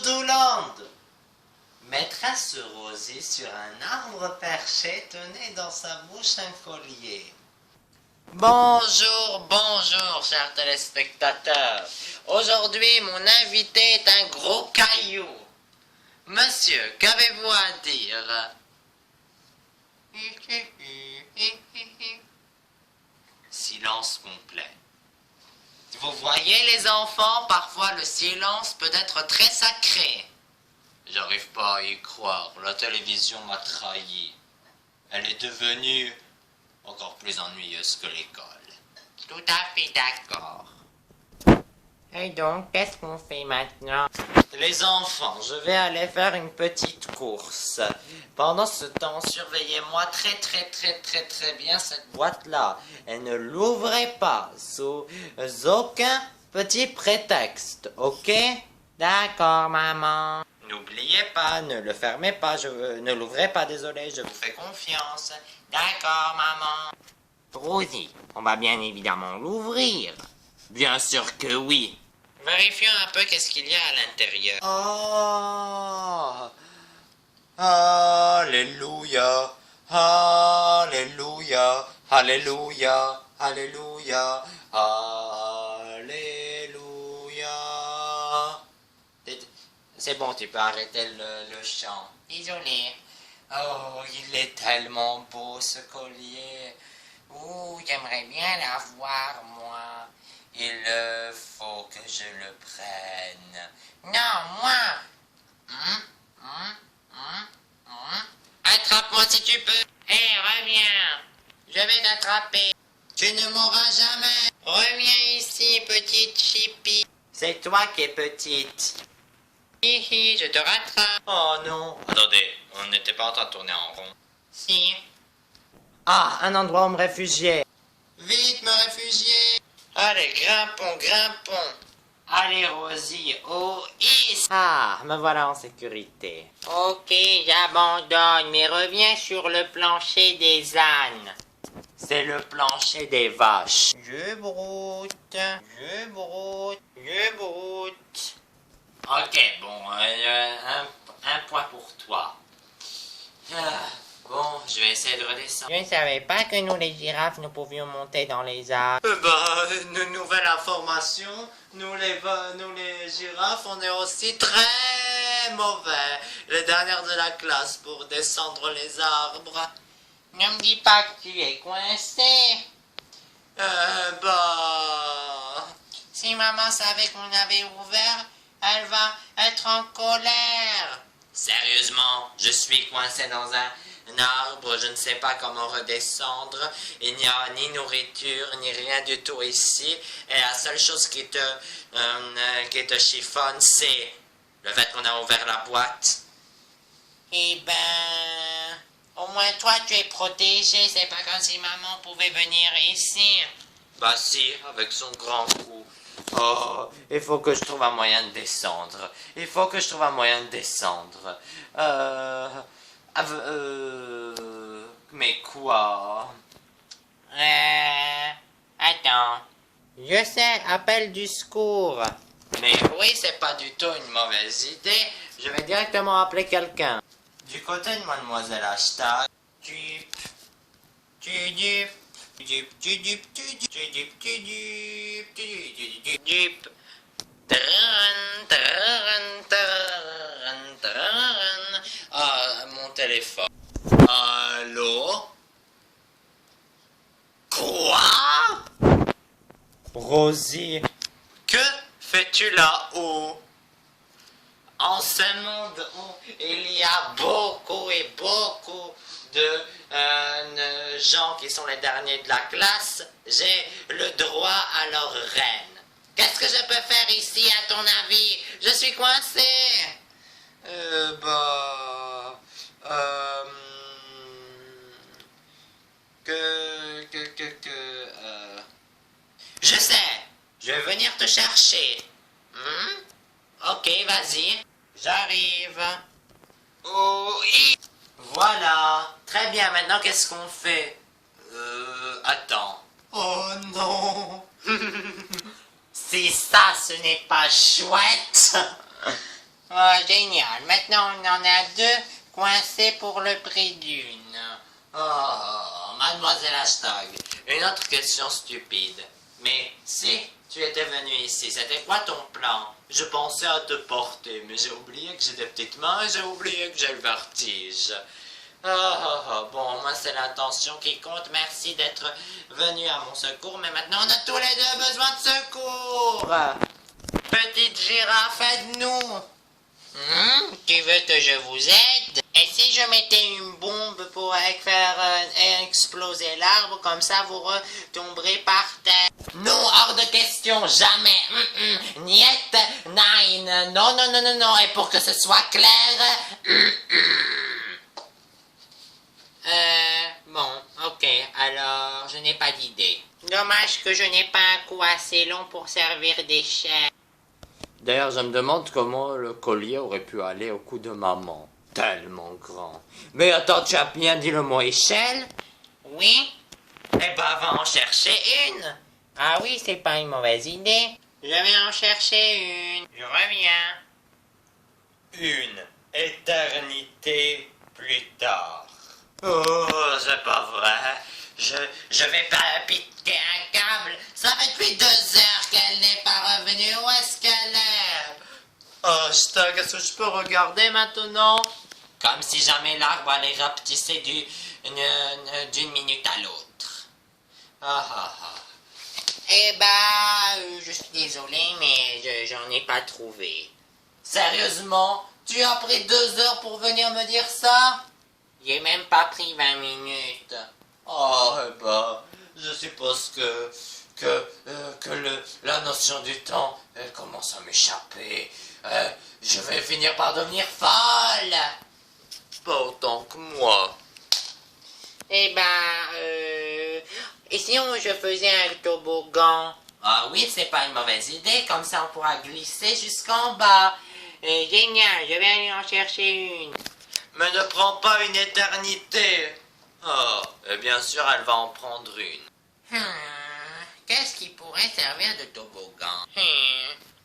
Doudouland. Maîtresse Rosie, sur un arbre perché, tenait dans sa bouche un collier. Bonjour, bonjour, chers téléspectateurs. Aujourd'hui, mon invité est un gros caillou. Monsieur, qu'avez-vous à dire? Silence complet. Vous voyez les enfants, parfois le silence peut être très sacré. J'arrive pas à y croire, la télévision m'a trahi. Elle est devenue encore plus ennuyeuse que l'école. Tout à fait d'accord. Et donc, qu'est-ce qu'on fait maintenant? Les enfants, je vais aller faire une petite course. Pendant ce temps, surveillez-moi très bien cette boîte-là. Et ne l'ouvrez pas sous aucun petit prétexte, ok? D'accord, maman. N'oubliez pas, ne le fermez pas, ne l'ouvrez pas, désolé, je vous fais confiance. D'accord, maman. Rosie, on va bien évidemment l'ouvrir. Bien sûr que oui. Vérifions un peu qu'est-ce qu'il y a à l'intérieur. Oh, Alléluia, Alléluia, Alléluia, Alléluia, Alléluia. C'est bon, tu peux arrêter le chant. Désolé. Oh, il est tellement beau ce collier. Ouh, j'aimerais bien l'avoir, moi. Il faut que je le prenne. Non, moi. Attrape-moi si tu peux. Hé, reviens. Je vais t'attraper. Tu ne mourras jamais. Reviens ici, petite chipie. C'est toi qui es petite. Hihi, je te rattrape. Oh non. Attendez, on n'était pas en train de tourner en rond. Si. Ah, un endroit où me réfugier. Vite, me réfugier. Allez, grimpons. Allez, Rosie, oh, is. Ah, me voilà en sécurité. Ok, j'abandonne, mais reviens sur le plancher des ânes. C'est le plancher des vaches. Je broute. Ok, bon, un point pour toi. Bon, je vais essayer de redescendre. Je ne savais pas que nous, les girafes, nous pouvions monter dans les arbres. Une nouvelle information, nous les girafes, on est aussi très mauvais. Les dernières de la classe pour descendre les arbres. Ne me dis pas que tu es coincé. Si maman savait qu'on avait ouvert, elle va être en colère. Sérieusement, je suis coincé dans un arbre, je ne sais pas comment redescendre, il n'y a ni nourriture, ni rien du tout ici, et la seule chose qui te chiffonne, c'est le fait qu'on a ouvert la boîte. Eh ben, au moins toi tu es protégé, c'est pas comme si maman pouvait venir ici. Bah si, avec son grand cou. Oh, il faut que je trouve un moyen de descendre. Mais quoi? Attends. Je sais, appel du secours. Mais oui, c'est pas du tout une mauvaise idée. Je vais directement appeler quelqu'un. Du côté de mademoiselle Hashtag. Ah, mon téléphone. Allô? Quoi? Rosie, que fais-tu là-haut? En ce monde où il y a beaucoup de gens qui sont les derniers de la classe, j'ai le droit à leur reine. Qu'est-ce que je peux faire ici, à ton avis? Je suis coincé. Je sais, je vais venir te chercher. Ok, vas-y. J'arrive. Oui. Voilà. Très bien, maintenant qu'est-ce qu'on fait? Attends. Oh non. Si ça, ce n'est pas chouette. Ah, génial. Maintenant, on en a deux coincés pour le prix d'une. Oh, mademoiselle Hashtag, une autre question stupide. Mais si tu étais venu ici, c'était quoi ton plan? Je pensais à te porter, mais j'ai oublié que j'ai des petites mains et j'ai oublié que j'ai le vertige. Bon, moi c'est l'intention qui compte. Merci d'être venu à mon secours, mais maintenant on a tous les deux besoin de secours. Petite girafe, aide-nous. Tu veux que je vous aide? Et si je mettais une bombe pour faire exploser l'arbre, comme ça vous retomberez par terre? Non, hors de question, jamais. Niet, nein, non, non, non, non, non. Et pour que ce soit clair, bon, ok, alors je n'ai pas d'idée. Dommage que je n'ai pas un cou assez long pour servir d'échelle. D'ailleurs, je me demande comment le collier aurait pu aller au cou de maman. Tellement grand. Mais attends, tu as bien dit le mot échelle? Oui? Eh ben, va en chercher une. Ah oui, c'est pas une mauvaise idée. Je vais en chercher une. Je reviens. Une éternité plus tard. Oh, c'est pas vrai. Je vais pas piquer un câble. Ça fait depuis 2 heures qu'elle n'est pas revenue. Où est-ce qu'elle est? Oh, qu'est-ce que je peux regarder maintenant? Comme si jamais l'arbre allait rapetisser d'une minute à l'autre. Eh ben, je suis désolé, mais j'en ai pas trouvé. Sérieusement? Tu as pris 2 heures pour venir me dire ça? J'ai même pas pris 20 minutes. Oh, eh ben, je suppose que la notion du temps, elle commence à m'échapper. Je vais finir par devenir folle. Pas autant que moi. Eh ben, et si je faisais un toboggan? Ah oui, c'est pas une mauvaise idée, comme ça on pourra glisser jusqu'en bas. Génial, je vais aller en chercher une. Mais ne prends pas une éternité. Oh, et bien sûr, elle va en prendre une. Qu'est-ce qui pourrait servir de toboggan?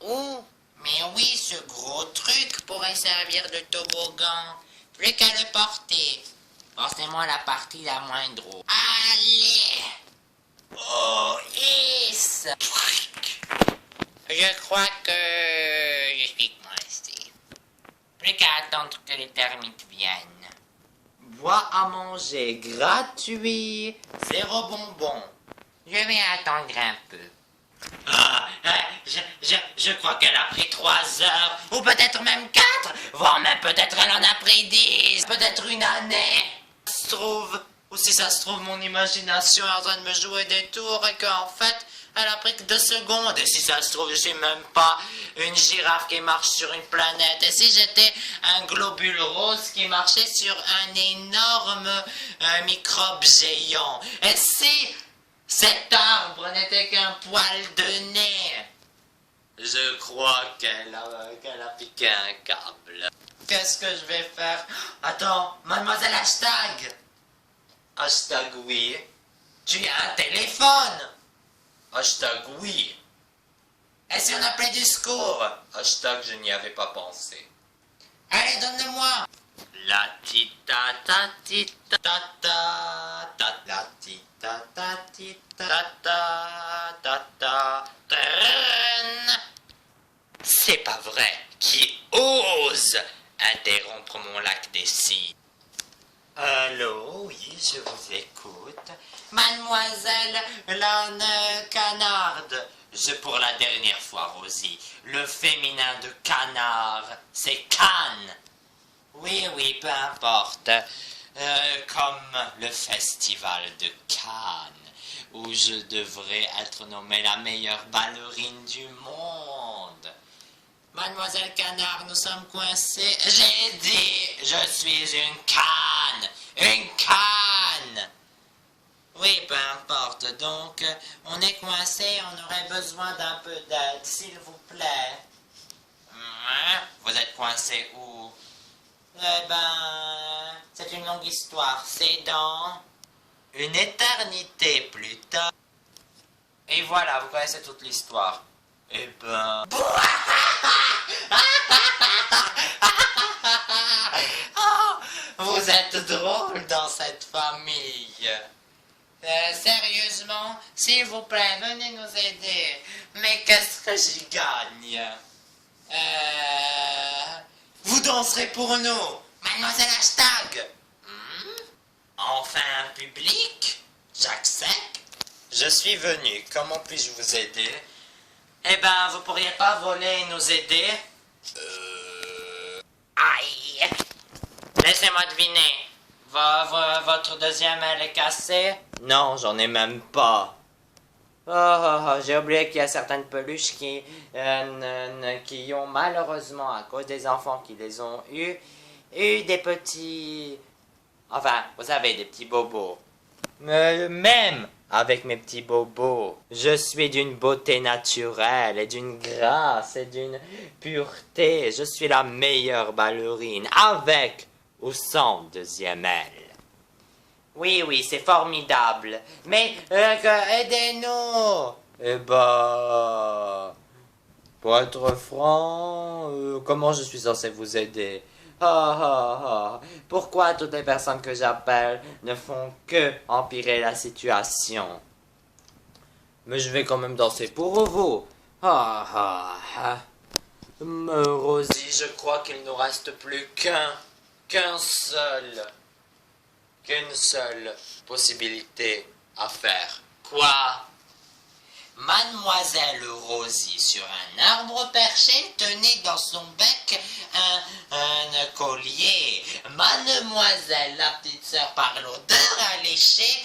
Où? Mais oui, ce gros truc pourrait servir de toboggan. Plus qu'à le porter. Forcément la partie la moins drôle. Allez! Oh, Yes! Je crois que je suis coincé. Plus qu'à attendre que les termites viennent. bois à manger gratuit, 0 bonbon. Je vais attendre un peu. Je crois qu'elle a pris 3 heures, ou peut-être même 4, voire même peut-être elle en a pris 10, peut-être une année. Ça se trouve, ou si ça se trouve, mon imagination est en train de me jouer des tours et qu'en fait, elle a pris que 2 secondes. Et si ça se trouve, je suis même pas une girafe qui marche sur une planète. Et si j'étais un globule rose qui marchait sur un énorme microbe géant. Et si cet arbre n'était qu'un poil de nez? Je crois qu'elle a piqué un câble. Qu'est-ce que je vais faire? Attends, mademoiselle Hashtag. Hashtag oui. Tu as un téléphone. Hashtag oui. Et si on appelait du secours? Hashtag je n'y avais pas pensé. Allez, donne-le-moi. La tita ta tita ta ta ta la tita ta tita ta ta ta ta. C'est pas vrai. Qui ose interrompre mon lac des cygnes? Allô, oui, je vous écoute. Mademoiselle Lane Canarde. Pour la dernière fois, Rosie, le féminin de canard, c'est Cannes. Oui, peu importe. Comme le festival de Cannes, où je devrais être nommée la meilleure ballerine du monde. Mademoiselle Canard, nous sommes coincés. J'ai dit, je suis une canne. Une canne. Oui, peu importe. Donc, on est coincé, on aurait besoin d'un peu d'aide, s'il vous plaît. Vous êtes coincé où? Eh ben, c'est une longue histoire. C'est dans une éternité plus tard. Et voilà, vous connaissez toute l'histoire. Eh ben... Vous êtes drôle dans cette famille. Sérieusement, s'il vous plaît, venez nous aider. Mais qu'est-ce que j'y gagne? Vous danserez pour nous. Mademoiselle Hashtag. Enfin un public? J'accepte. Je suis venu. Comment puis-je vous aider? Eh ben, vous pourriez pas voler et nous aider? Aïe. Laissez-moi deviner. Votre deuxième aile est cassée? Non, j'en ai même pas. J'ai oublié qu'il y a certaines peluches qui ont malheureusement, à cause des enfants qui les ont eu des petits... Enfin, vous savez, des petits bobos. Mais même avec mes petits bobos, je suis d'une beauté naturelle et d'une grâce et d'une pureté. Je suis la meilleure ballerine, avec ou sans deuxième aile. Oui, c'est formidable. Mais aidez-nous. Eh ben, pour être franc, comment je suis censé vous aider? Pourquoi toutes les personnes que j'appelle ne font que empirer la situation? Mais je vais quand même danser pour vous. Rosie, je crois qu'il nous reste plus qu'une seule possibilité à faire. Quoi? Mademoiselle Rosie, sur un arbre perché, tenait dans son bec un collier. Mademoiselle, la petite sœur, par l'odeur alléchée,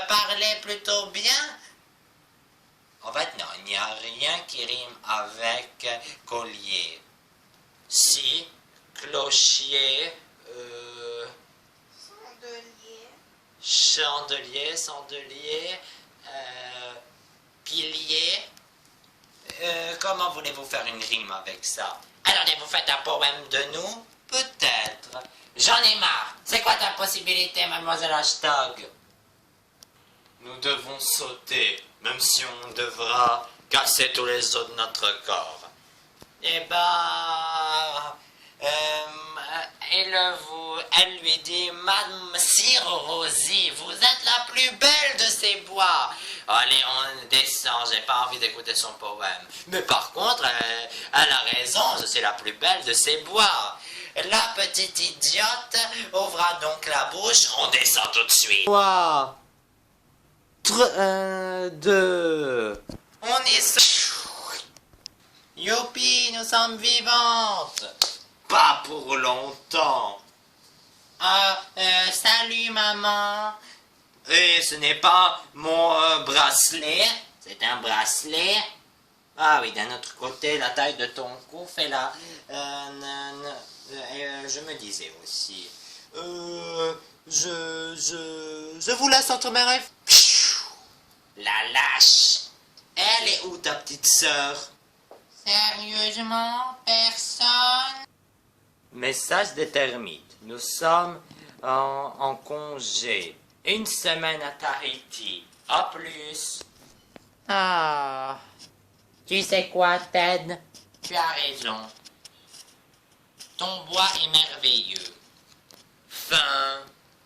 parlait plutôt bien. En fait, non, il n'y a rien qui rime avec collier. Si, clochier, chandelier, pilier. Comment voulez-vous faire une rime avec ça? Alors, vous faites un poème de nous? Peut-être. J'en ai marre. C'est quoi ta possibilité, mademoiselle Hashtag? Nous devons sauter, même si on devra casser tous les os de notre corps. Eh ben... elle lui dit, Madame Sire Rosie, vous êtes la plus belle de ces bois. Allez, on descend, j'ai pas envie d'écouter son poème. Mais par contre, elle a raison, je suis la plus belle de ces bois. La petite idiote ouvra donc la bouche. On descend tout de suite. 3, 2... On est... Youpi, nous sommes vivantes. Pas pour longtemps. Salut maman. Et ce n'est pas mon bracelet. C'est un bracelet. Ah oui, d'un autre côté, la taille de ton cou fait la... je me disais aussi... Je vous laisse entre mes rêves. La lâche. Elle est où ta petite sœur? Sérieusement, personne? Message des termites. Nous sommes en congé. Une semaine à Tahiti. À plus. Tu sais quoi, Ted? Tu as raison. Ton bois est merveilleux. Fin.